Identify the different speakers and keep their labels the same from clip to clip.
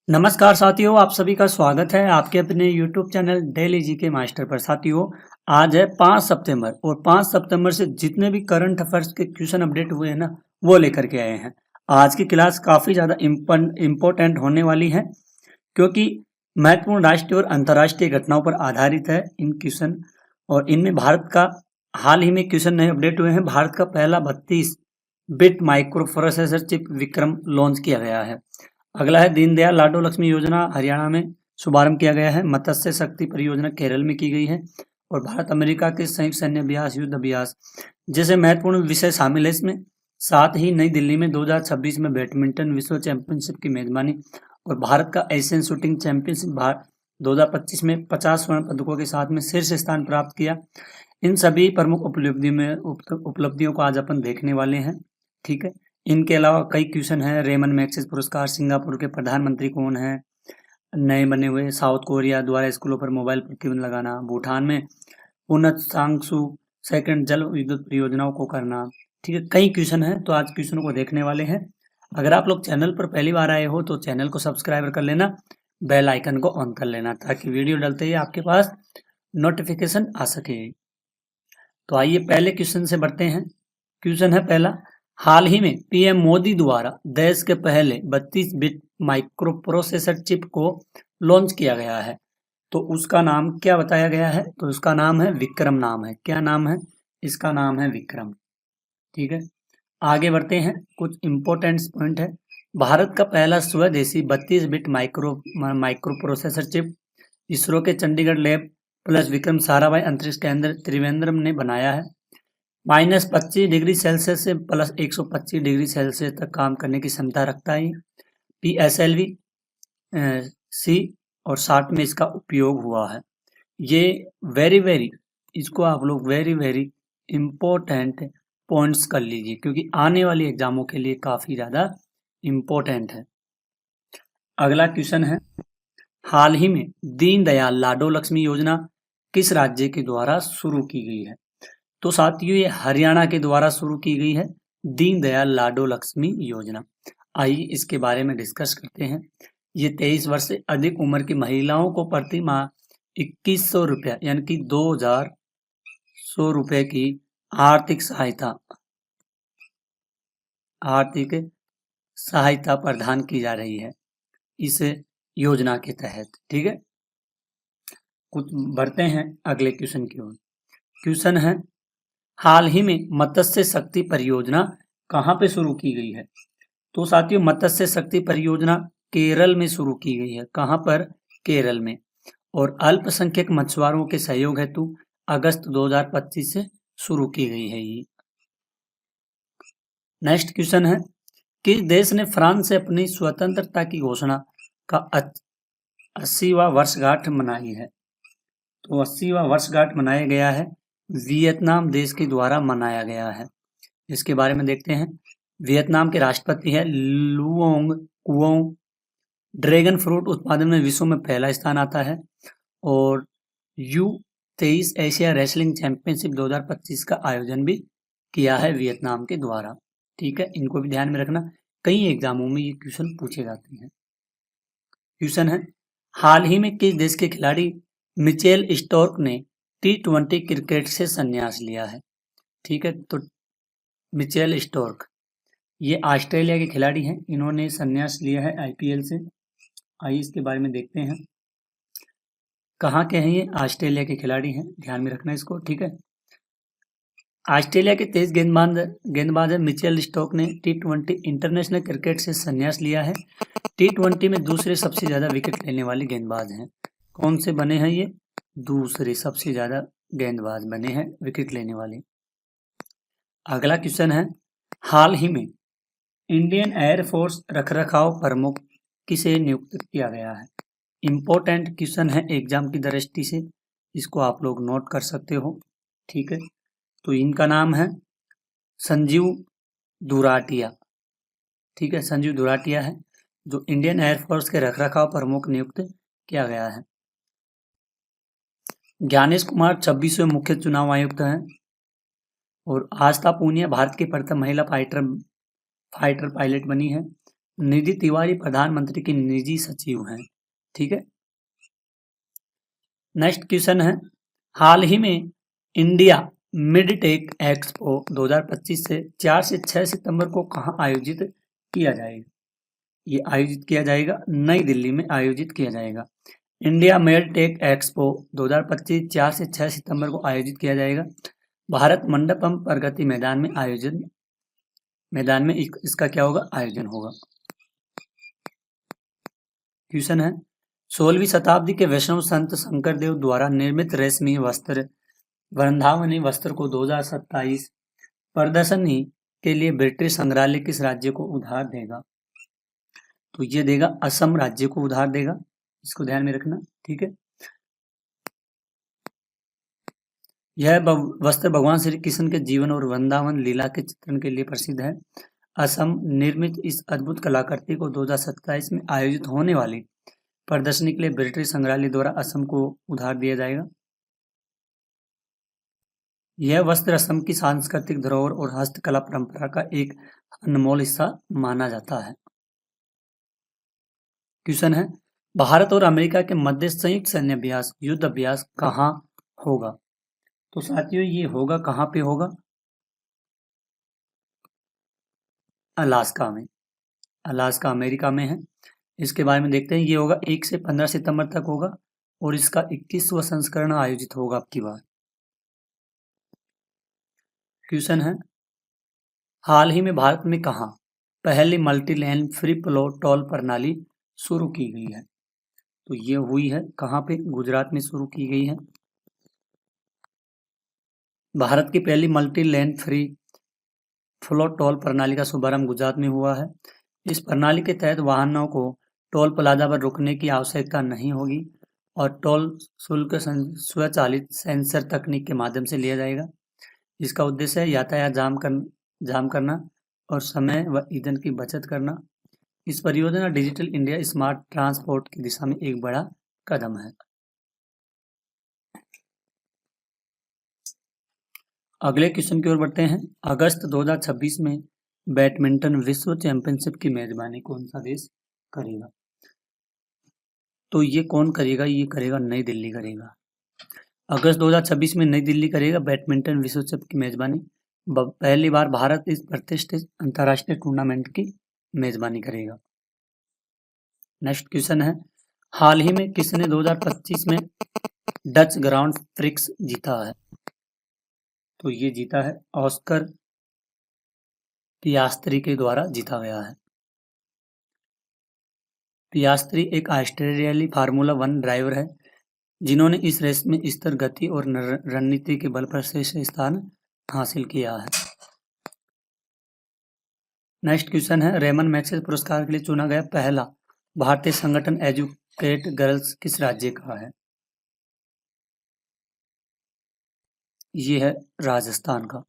Speaker 1: नमस्कार साथियों, आप सभी का स्वागत है आपके अपने YouTube channel daily GK master पर। साथियों, आज है 5 सितंबर और 5 सितंबर से जितने भी करंट अफेयर्स के क्वेश्चन अपडेट हुए हैं ना, वो लेकर के आए हैं। आज की क्लास काफ़ी ज़्यादा इम्पोर्टेंट होने वाली है, क्योंकि महत्वपूर्ण राष्ट्रीय और अंतर्राष्ट्रीय घटनाओं पर आधारित है इन क्वेश्चन। और इनमें भारत का हाल ही में क्वेश्चन नए अपडेट हुए हैं। भारत का पहला 32 bit micro processor chip Vikram launch किया गया है। अगला है दीनदयाल लाडो लक्ष्मी योजना हरियाणा में शुभारंभ किया गया है। मत्स्य शक्ति परियोजना केरल में की गई है। और भारत अमेरिका के संयुक्त सैन्य अभ्यास युद्ध अभ्यास जैसे महत्वपूर्ण विषय शामिल है इसमें। साथ ही नई दिल्ली में 2026 में बैडमिंटन विश्व चैंपियनशिप की मेजबानी और भारत का एशियन शूटिंग चैंपियनशिप 2025 में 50 स्वर्ण पदकों के साथ में शीर्ष स्थान प्राप्त किया। इन सभी प्रमुख उपलब्धियों को आज अपन देखने वाले हैं। ठीक है, इनके अलावा कई क्वेश्चन हैं। रेमन मैग्सेसे पुरस्कार, सिंगापुर के प्रधानमंत्री कौन है, नए बने हुए, साउथ कोरिया द्वारा स्कूलों पर मोबाइल प्रतिबंध लगाना, भूटान में उन्नत सांगसू सेकंड जल विद्युत परियोजनाओं को करना। ठीक है, कई क्वेश्चन हैं, तो आज क्वेश्चनों को देखने वाले हैं। अगर आप लोग चैनल पर पहली बार आए हो तो चैनल को सब्सक्राइब कर लेना, बेल आइकन को ऑन कर लेना, ताकि वीडियो डलते ही आपके पास नोटिफिकेशन आ सके। तो आइए पहले क्वेश्चन से बढ़ते हैं। क्वेश्चन है पहला, हाल ही में पीएम मोदी द्वारा देश के पहले 32 बिट माइक्रो प्रोसेसर चिप को लॉन्च किया गया है, तो उसका नाम क्या बताया गया है? तो उसका नाम है विक्रम नाम है। क्या नाम है? इसका नाम है विक्रम। ठीक है, आगे बढ़ते हैं। कुछ इंपॉर्टेंट पॉइंट है। भारत का पहला स्वदेशी 32 bit micro processor chip ISRO के चंडीगढ़ लैब प्लस विक्रम साराभाई अंतरिक्ष केंद्र त्रिवेंद्रम ने बनाया है। -25 डिग्री सेल्सियस से +125 डिग्री सेल्सियस तक काम करने की क्षमता रखता है। PSLV C और 60 में इसका उपयोग हुआ है। ये वेरी इसको आप लोग वेरी इम्पोर्टेंट पॉइंट्स कर लीजिए, क्योंकि आने वाली एग्जामों के लिए काफ़ी ज़्यादा इम्पोर्टेंट है। अगला क्वेश्चन है, हाल ही में दीनदयाल लाडो लक्ष्मी योजना किस राज्य के द्वारा शुरू की गई है? तो साथियों, ये हरियाणा के द्वारा शुरू की गई है दीनदयाल लाडो लक्ष्मी योजना। आइए इसके बारे में डिस्कस करते हैं। ये 23 वर्ष से अधिक उम्र की महिलाओं को प्रति माह 2100 रुपया यानी कि 2100 रुपये की आर्थिक सहायता प्रदान की जा रही है इस योजना के तहत। ठीक है, कुछ बढ़ते हैं अगले क्वेश्चन की ओर। क्वेश्चन है, हाल ही में मत्स्य शक्ति परियोजना कहाँ पे शुरू की गई है? तो साथियों, मत्स्य शक्ति परियोजना केरल में शुरू की गई है। कहाँ पर? केरल में। और अल्पसंख्यक मछुआरों के सहयोग हेतु अगस्त 2025 से शुरू की गई है ये। नेक्स्ट क्वेश्चन है, किस देश ने फ्रांस से अपनी स्वतंत्रता की घोषणा का 80वां वर्षगांठ मनाई है? तो 80वां वर्षगांठ मनाया गया है वियतनाम देश के द्वारा मनाया गया है। इसके बारे में देखते हैं। वियतनाम के राष्ट्रपति है लुओंग कुओंग। ड्रैगन फ्रूट उत्पादन में विश्व में पहला स्थान आता है। और U23 एशिया रेसलिंग चैंपियनशिप 2025 का आयोजन भी किया है वियतनाम के द्वारा। ठीक है, इनको भी ध्यान में रखना, कई एग्जामों में ये क्वेश्चन पूछे जाते हैं। क्वेश्चन है, हाल ही में किस देश के खिलाड़ी मिचेल स्टोर्क ने T20 क्रिकेट से संन्यास लिया है? ठीक है, तो मिचेल स्टोर्क ये ऑस्ट्रेलिया के खिलाड़ी हैं, इन्होंने संन्यास लिया है IPL से। आइए इसके बारे में देखते हैं। कहाँ के हैं ये? ऑस्ट्रेलिया के खिलाड़ी हैं, ध्यान में रखना इसको। ठीक है, ऑस्ट्रेलिया के तेज गेंदबाज मिचेल स्टोर्क ने T20 इंटरनेशनल क्रिकेट से संन्यास लिया है। T20 में दूसरे सबसे ज्यादा विकेट लेने वाले गेंदबाज हैं। कौन से बने हैं ये? दूसरे सबसे ज्यादा गेंदबाज बने हैं विकेट लेने वाले। अगला क्वेश्चन है, हाल ही में इंडियन एयरफोर्स रखरखाव प्रमुख किसे नियुक्त किया गया है? इंपॉर्टेंट क्वेश्चन है एग्जाम की दृष्टि से, इसको आप लोग नोट कर सकते हो। ठीक है, तो इनका नाम है संजीव दुराटिया। ठीक है, संजीव दुराटिया है जो इंडियन एयरफोर्स के रखरखाव प्रमुख नियुक्त किया गया है। ज्ञानेश कुमार 26वें मुख्य चुनाव आयुक्त हैं। और आस्था पूनिया भारत की प्रथम महिला फाइटर पायलट बनी है। निधि तिवारी प्रधानमंत्री की निजी सचिव हैं। ठीक है। नेक्स्ट क्वेश्चन है, हाल ही में इंडिया मिडटेक एक्सपो 2025 से 4 से 6 सितंबर को कहाँ आयोजित किया जाएगा? ये आयोजित किया जाएगा नई दिल्ली में आयोजित किया जाएगा। इंडिया मेडटेक एक्सपो 2025 4 से 6 सितंबर को आयोजित किया जाएगा। भारत मंडपम प्रगति मैदान में इसका क्या होगा? आयोजन होगा। क्वेश्चन है, 16वीं शताब्दी के वैष्णव संत शंकरदेव द्वारा निर्मित रेशमी वस्त्र वृंदावनी वस्त्र को 2027 प्रदर्शनी के लिए ब्रिटिश संग्रहालय किस राज्य को उधार देगा? तो ये देगा असम राज्य को उधार देगा, इसको ध्यान में रखना। ठीक है। यह वस्त्र भगवान श्री कृष्ण के जीवन और वृंदावन लीला के चित्रण के लिए प्रसिद्ध है। असम निर्मित इस अद्भुत कलाकृति को 2027 में आयोजित होने वाली प्रदर्शनी के लिए ब्रिटिश संग्रहालय द्वारा असम को उधार दिया जाएगा। यह वस्त्र असम की सांस्कृतिक धरोहर और हस्तकला परंपरा का एक अनमोल हिस्सा माना जाता है। क्वेश्चन है, भारत और अमेरिका के मध्य संयुक्त सैन्य अभ्यास युद्ध अभ्यास कहाँ होगा? तो साथियों ये होगा कहाँ पे होगा? अलास्का में। अलास्का अमेरिका में है। इसके बारे में देखते हैं। ये होगा 1 से 15 सितंबर तक होगा और इसका 21वां संस्करण आयोजित होगा अब की बार। क्वेश्चन है, हाल ही में भारत में कहाँ पहली multi lane free flow toll प्रणाली शुरू की गई है? तो ये हुई है कहाँ पे? गुजरात में शुरू की गई है। भारत की पहली multi lane free flow toll प्रणाली का शुभारंभ गुजरात में हुआ है। इस प्रणाली के तहत वाहनों को टोल प्लाजा पर रुकने की आवश्यकता नहीं होगी और टोल शुल्क स्वचालित सेंसर तकनीक के माध्यम से लिया जाएगा। इसका उद्देश्य है यातायात जाम करना और समय व ईंधन की बचत करना। इस परियोजना डिजिटल इंडिया स्मार्ट ट्रांसपोर्ट की दिशा में एक बड़ा कदम है। अगले क्वेश्चन की ओर बढ़ते हैं। अगस्त 2026 में बैडमिंटन विश्व चैंपियनशिप की मेजबानी कौन सा देश करेगा? तो ये कौन करेगा? ये करेगा नई दिल्ली करेगा। अगस्त 2026 में नई दिल्ली करेगा बैडमिंटन विश्व कप की मेजबानी। पहली बार भारत इस प्रतिष्ठित अंतर्राष्ट्रीय टूर्नामेंट की मेजबानी करेगा। नेक्स्ट क्वेश्चन है, हाल ही में किसने 2025 में डच ग्रांड प्रिक्स जीता है? तो ये जीता है ऑस्कर पियास्त्री के द्वारा जीता गया है। पियास्त्री एक ऑस्ट्रेलियाई फार्मूला 1 ड्राइवर है जिन्होंने इस रेस में स्थिर गति और रणनीति के बल पर शीर्ष स्थान हासिल किया है। नेक्स्ट क्वेश्चन है, रेमन मैग्सेसे पुरस्कार के लिए चुना गया पहला भारतीय संगठन एजुकेट गर्ल्स किस राज्य का है? ये है राजस्थान का।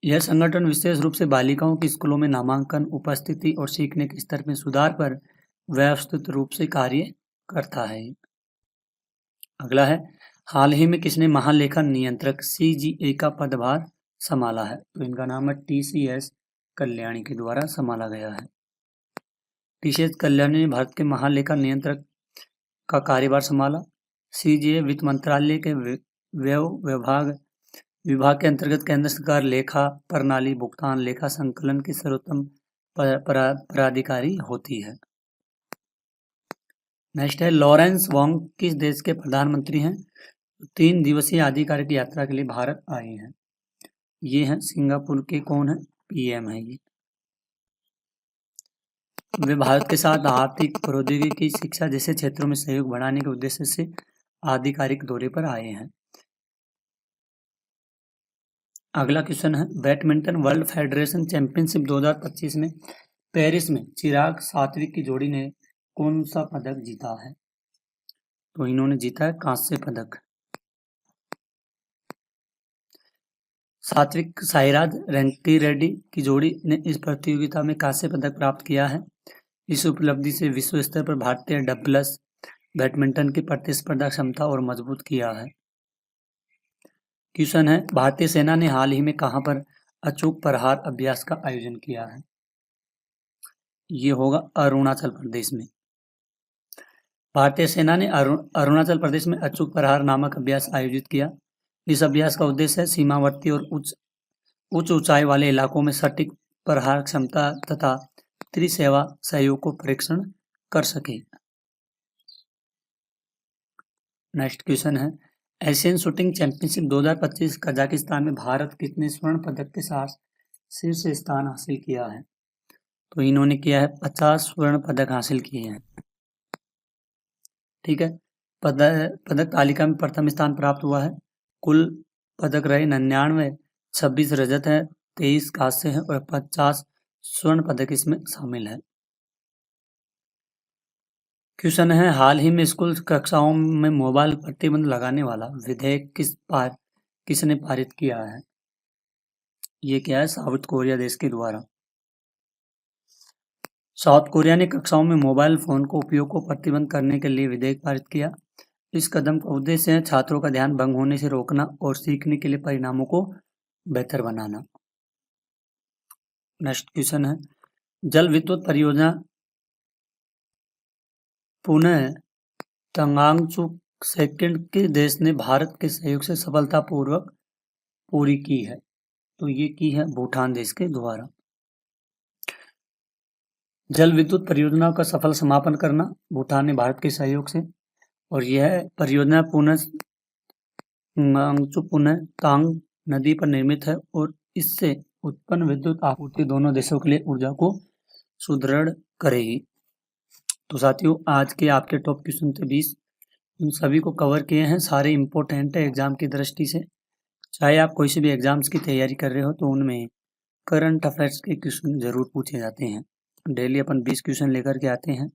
Speaker 1: यह संगठन विशेष रूप से बालिकाओं की स्कूलों में नामांकन, उपस्थिति और सीखने के स्तर में सुधार पर व्यवस्थित रूप से कार्य करता है। अगला है, हाल ही में किसने महालेखा नियंत्रक CGA का पदभार संभाला है? तो इनका नाम है TCS कल्याणी के द्वारा संभाला गया है। TCS कल्याणी ने भारत के महालेखा नियंत्रक का कार्यभार संभाला। CGA वित्त मंत्रालय के विभाग के अंतर्गत केंद्र सरकार लेखा प्रणाली भुगतान लेखा संकलन की सर्वोत्तम पदाधिकारी होती है। नेक्स्ट है, लॉरेंस वोंग किस देश के प्रधानमंत्री हैं? 3 दिवसीय आधिकारिक यात्रा के लिए भारत आए हैं। ये हैं सिंगापुर के कौन है? PM है ये। वे भारत के साथ आर्थिक प्रौद्योगिकी शिक्षा जैसे क्षेत्रों में सहयोग बढ़ाने के उद्देश्य से आधिकारिक दौरे पर आए हैं। अगला क्वेश्चन है, बैडमिंटन वर्ल्ड फेडरेशन चैंपियनशिप 2025 में पेरिस में चिराग सात्विक की जोड़ी ने कौन सा पदक जीता है? तो इन्होंने जीता है कांस्य पदक। सात्विक साईराज रंकीरेड्डी की जोड़ी ने इस प्रतियोगिता में कांस्य पदक प्राप्त किया है। इस उपलब्धि से विश्व स्तर पर भारतीय डबल्स बैडमिंटन की प्रतिस्पर्धा क्षमता और मजबूत किया है। क्वेश्चन है, भारतीय सेना ने हाल ही में कहां पर अचूक प्रहार अभ्यास का आयोजन किया है? ये होगा अरुणाचल प्रदेश में। भारतीय सेना ने अरुणाचल प्रदेश में अचूक प्रहार नामक अभ्यास आयोजित किया। इस अभ्यास का उद्देश्य है सीमावर्ती और उच्च ऊंचाई वाले इलाकों में सटीक प्रहार क्षमता तथा त्रिसेवा सहयोग को परीक्षण कर सके। नेक्स्ट क्वेश्चन है, एशियन शूटिंग चैंपियनशिप 2025 कजाकिस्तान में भारत कितने स्वर्ण पदक के साथ शीर्ष स्थान हासिल किया है? तो इन्होंने किया है 50 स्वर्ण पदक हासिल किए हैं। ठीक है, पदक तालिका में प्रथम स्थान प्राप्त हुआ है। कुल पदक रहे 99, 26 रजत है, 23 कांस्य है और 50 स्वर्ण पदक इसमें शामिल है। क्वेश्चन है, हाल ही में स्कूल कक्षाओं में मोबाइल प्रतिबंध लगाने वाला विधेयक किसने पारित किया है? ये क्या है? साउथ कोरिया देश के द्वारा। साउथ कोरिया ने कक्षाओं में मोबाइल फोन को उपयोग को प्रतिबंध करने के लिए विधेयक पारित किया। इस कदम का उद्देश्य है छात्रों का ध्यान भंग होने से रोकना और सीखने के लिए परिणामों को बेहतर बनाना। नेक्स्ट क्वेश्चन है, जल विद्युत परियोजना पुनः तंगांगचू सेकंड के देश ने भारत के सहयोग से सफलतापूर्वक पूरी की है। तो ये की है भूटान देश के द्वारा। जल विद्युत परियोजना का सफल समापन करना भूटान ने भारत के सहयोग से, और यह परियोजना पुनः तांग नदी पर निर्मित है और इससे उत्पन्न विद्युत आपूर्ति दोनों देशों के लिए ऊर्जा को सुदृढ़ करेगी। तो साथियों, आज के आपके टॉप क्वेश्चन थे 20, इन सभी को कवर किए हैं। सारे इंपॉर्टेंट है एग्जाम की दृष्टि से। चाहे आप कोई से भी एग्जाम्स की तैयारी कर रहे हो तो उनमें करंट अफेयर्स के क्वेश्चन जरूर पूछे जाते हैं। डेली अपन 20 क्वेश्चन लेकर के आते हैं।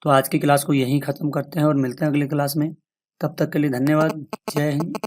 Speaker 1: तो आज की क्लास को यहीं ख़त्म करते हैं और मिलते हैं अगली क्लास में। तब तक के लिए धन्यवाद। जय हिंद।